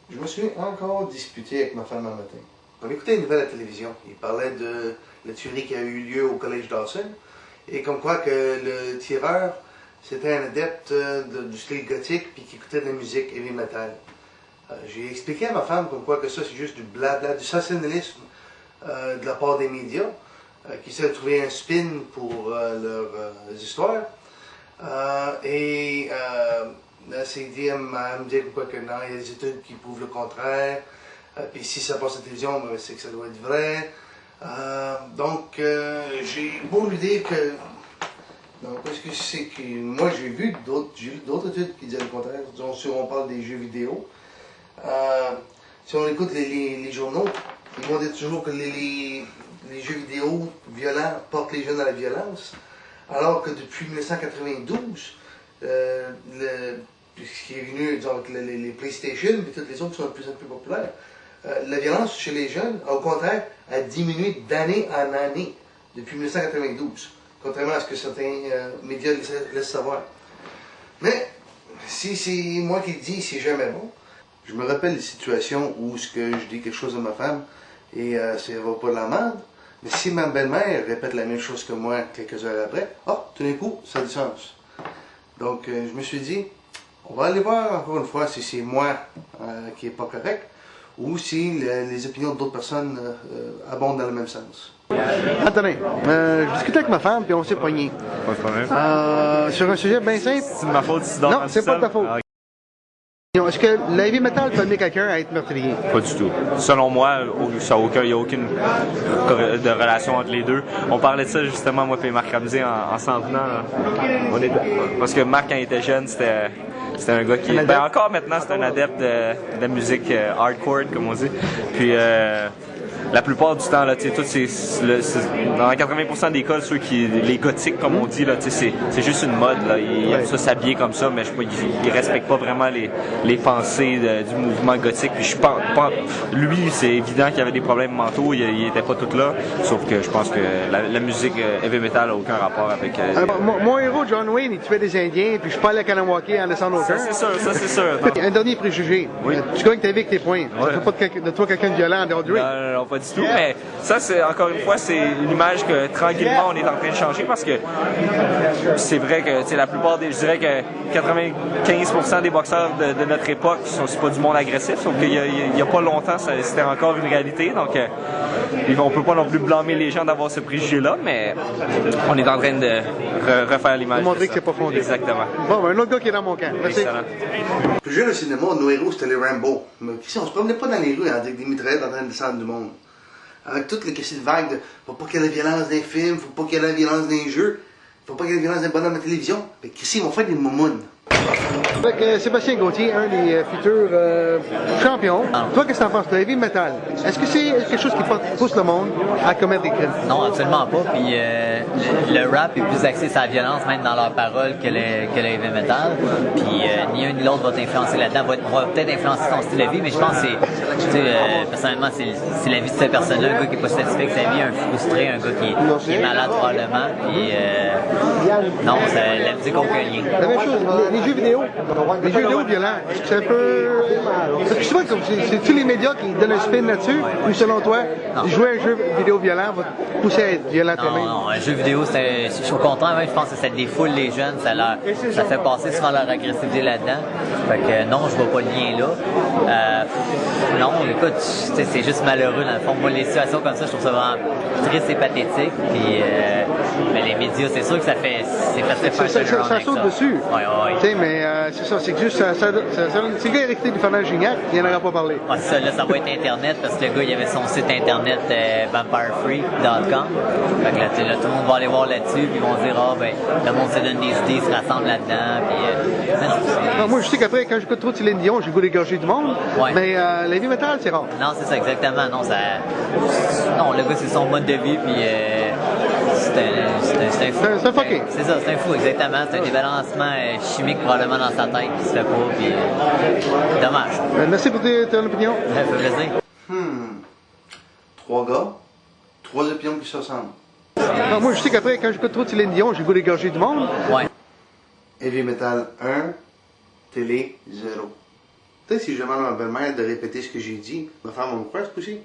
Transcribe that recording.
Je me suis encore disputé avec ma femme un matin. On écoutait une nouvelle à la télévision. Il parlait de la tuerie qui a eu lieu au collège Dawson. Et comme quoi que le tireur, c'était un adepte du style gothique puis qui écoutait de la musique heavy metal. J'ai expliqué à ma femme comme quoi que ça c'est juste du blabla, du sensationnalisme de la part des médias qui essaient de trouver un spin pour leurs histoires. Elle s'est dit, elle me dit quoi que non, il y a des études qui prouvent le contraire. Puis si ça passe à la télévision, ben, c'est que ça doit être vrai. J'ai beau lui dire que. Donc, parce que c'est que moi j'ai vu d'autres études qui disent le contraire. Donc, si on parle des jeux vidéo, si on écoute les journaux, ils vont dire toujours que les jeux vidéo violents portent les jeunes à la violence. Alors que depuis 1992, ce qui est venu, donc les PlayStation et toutes les autres qui sont de plus en plus populaires, la violence chez les jeunes, au contraire, a diminué d'année en année depuis 1992, contrairement à ce que certains médias laissent savoir. Mais, si c'est moi qui le dis, c'est jamais bon. Je me rappelle des situations où ce que je dis quelque chose à ma femme et ça va pas de la merde. Mais si ma belle-mère répète la même chose que moi quelques heures après, tout d'un coup, ça a du sens. Donc, je me suis dit, on va aller voir encore une fois si c'est moi qui n'est pas correct ou si les opinions d'autres personnes abondent dans le même sens. Attendez, je discutais avec ma femme puis on s'est pognés. Pas de problème. Sur un sujet bien simple. C'est de ma faute si tu dors Non, dans c'est pas de ta faute. Est-ce que la heavy metal peut amener quelqu'un à être meurtrier? Pas du tout. Selon moi, il n'y a aucune de relation entre les deux. On parlait de ça justement, moi et Marc Ramsey, en s'en venant. Parce que Marc, quand il était jeune, c'était un gars qui... Ben encore maintenant, c'est un adepte de la musique hardcore, comme on dit. Puis... la plupart du temps, là, dans 80% des cas, les gothiques, comme on dit, là, c'est juste une mode. Là. Ils aiment ça s'habiller comme ça, mais ils respectent pas vraiment les pensées du mouvement gothique. Puis je pense, lui, c'est évident qu'il avait des problèmes mentaux, il était pas tout là. Sauf que je pense que la musique heavy metal n'a aucun rapport avec... Mon héros, John Wayne, il tuait des Indiens, puis je suis pas allé à Kanawake en descendant aucun. Ça, c'est sûr. Un dernier préjugé. Oui. Tu gagnes ta vie avec tes points. Tu fais pas de toi quelqu'un de violent en dehors du ring. Non, pas du tout. Mais ça, c'est encore une fois, c'est une image que tranquillement on est en train de changer parce que c'est vrai que la plupart des, je dirais que 95% des boxeurs de notre époque, c'est pas du monde agressif, sauf qu'il y a pas longtemps, c'était encore une réalité. Donc, on peut pas non plus blâmer les gens d'avoir ce préjugé-là, mais on est en train de refaire l'image. Montrer que c'est pas fondé. Exactement. Bon, un autre gars qui est dans mon camp. Merci. Excellent. Plus jeune au cinéma, nos héros c'était les Rambo. Mais on se promenait pas dans les rues avec des mitraillettes en train de descendre du monde. Avec toutes les questions de vagues de faut pas qu'il y ait la violence des films, faut pas qu'il y ait la violence des jeux, faut pas qu'il y ait la violence des bonhommes à la télévision. Mais Chrissy, ils vont faire des moumounes. Avec Sébastien Gauthier, un des futurs champions. Toi, qu'est-ce que t'en penses de heavy metal? Est-ce que c'est quelque chose qui pousse le monde à commettre des crimes? Non, absolument pas. Puis le rap est plus axé sur la violence, même dans leurs paroles, que le heavy metal. Puis ni un ni l'autre va t'influencer là-dedans. On va peut-être influencer ton style de vie, mais je pense que personnellement, c'est la vie de cette personne-là, un gars qui n'est pas satisfait avec sa vie, un frustré, un gars qui est malade probablement. Puis non, la musique n'a aucun lien. La même chose, les jeux vidéo. Les jeux vidéo violents, est-ce que c'est un peu... Parce que souvent, c'est tous les médias qui donnent un spin là-dessus, ou selon toi, jouer un jeu vidéo violent va te pousser à être violent toi-même? Non, un jeu vidéo, je suis au contraire, même, je pense que ça défoule les jeunes, ça fait passer souvent leur agressivité là-dedans. Fait que non, je vois pas le lien là. Non, écoute, c'est juste malheureux dans le fond. Moi, les situations comme ça, je trouve ça vraiment triste et pathétique. Puis, mais les médias, c'est sûr que c'est facile faire ça saute dessus. Ouais. Mais c'est ça, c'est juste, si le gars est recruté du fanage Gignac, il n'en aura pas parlé. Ouais, ça va être Internet, parce que le gars, il avait son site Internet vampirefree.com. Fait que là, tout le monde va aller voir là-dessus, puis ils vont dire, le monde se donne des idées, ils se rassemble là-dedans, puis... moi, je sais qu'après, quand j'écoute trop de Céline Dion, j'ai le goût d'égorger du monde, mais la heavy metal, c'est rare. Non, c'est ça, exactement. Non, le gars, c'est son mode de vie, puis... c'est un fou. C'est un fucké. C'est ça, c'est un fou, exactement. C'est un débalancement chimique probablement dans sa tête qui se fait pas, puis dommage. Merci pour ton opinion. Ça fait plaisir. 3 gars, 3 opinions qui se ressemblent. Moi, je sais qu'après, quand j'écoute trop de Céline Dion, j'ai le goût d'égorger du monde. Ouais. Heavy Metal 1, télé 0. Peut-être si je demande à ma belle-mère de répéter ce que j'ai dit, ma femme va me croire ce coup-ci.